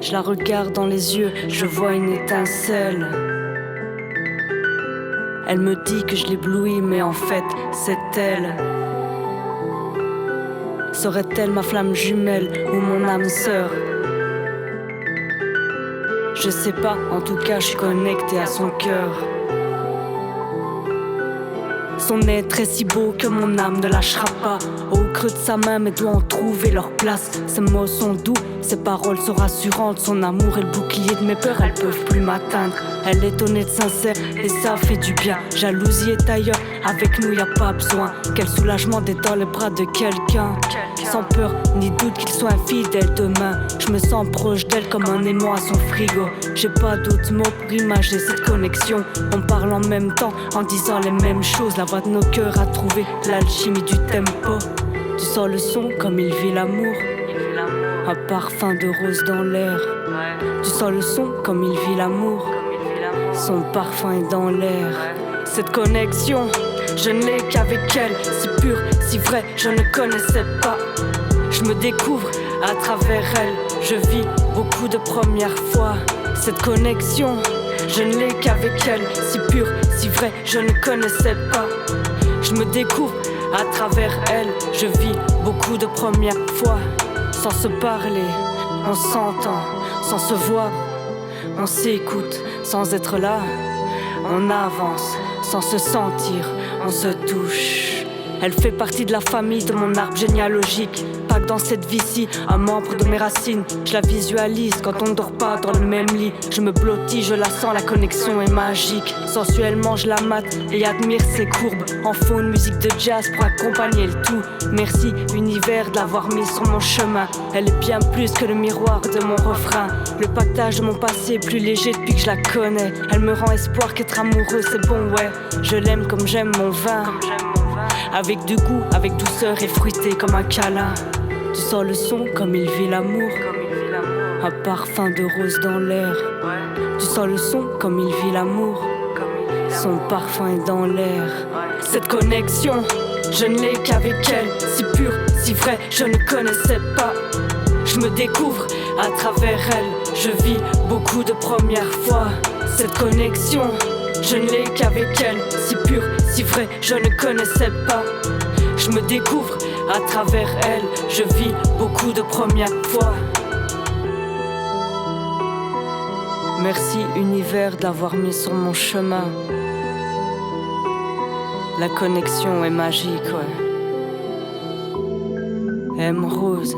Je la regarde dans les yeux, je vois une étincelle. Elle me dit que je l'éblouis, mais en fait c'est elle. Serait-elle ma flamme jumelle ou mon âme sœur? Je sais pas, en tout cas je suis connecté à son cœur. Son être est si beau que mon âme ne lâchera pas. Au creux de sa main, mes doigts ont trouvé leur place. Ses mots sont doux, ses paroles sont rassurantes. Son amour est le bouclier de mes peurs, elles peuvent plus m'atteindre. Elle est honnête, sincère, et ça fait du bien. Jalousie est ailleurs, avec nous y a pas besoin. Quel soulagement d'être dans les bras de quelqu'un. Sans peur ni doute qu'il soit infidèle demain. Je me sens proche d'elle comme un aimant à son frigo. J'ai pas d'autres mots pour imager cette connexion. On parle en même temps, en disant les mêmes choses. La voix de nos cœurs a trouvé l'alchimie du tempo. Tu sens le son comme il vit l'amour. Un parfum de rose dans l'air. Tu sens le son comme il vit l'amour. Son parfum est dans l'air. Cette connexion, je ne l'ai qu'avec elle. Si pure, si vrai, je ne connaissais pas. Je me découvre à travers elle. Je vis beaucoup de premières fois. Cette connexion, je ne l'ai qu'avec elle. Si pure, si vrai, je ne connaissais pas. Je me découvre à travers elle. Je vis beaucoup de premières fois. Sans se parler, on s'entend. Sans se voir, on s'écoute. Sans être là, on avance. Sans se sentir, on se touche. Elle fait partie de la famille, de mon arbre généalogique. Pas que dans cette vie-ci, un membre de mes racines. Je la visualise quand on ne dort pas dans le même lit. Je me blottis, je la sens, la connexion est magique. Sensuellement je la mate et admire ses courbes. En fond une musique de jazz pour accompagner le tout. Merci univers de l'avoir mis sur mon chemin. Elle est bien plus que le miroir de mon refrain. Le pactage de mon passé est plus léger depuis que je la connais. Elle me rend espoir qu'être amoureux c'est bon, ouais. Je l'aime comme j'aime mon vin. Avec du goût, avec douceur et fruité comme un câlin. Tu sens le son comme il vit l'amour. Un parfum de rose dans l'air. Tu sens le son comme il vit l'amour. Son parfum est dans l'air. Cette connexion, je ne l'ai qu'avec elle. Si pure, si vrai, je ne connaissais pas. Je me découvre à travers elle. Je vis beaucoup de premières fois. Cette connexion, je ne l'ai qu'avec elle. Si pure, si vrai, je ne connaissais pas. Je me découvre à travers elle. Je vis beaucoup de premières fois. Merci univers d'avoir mis sur mon chemin. La connexion est magique, ouais. M Rose.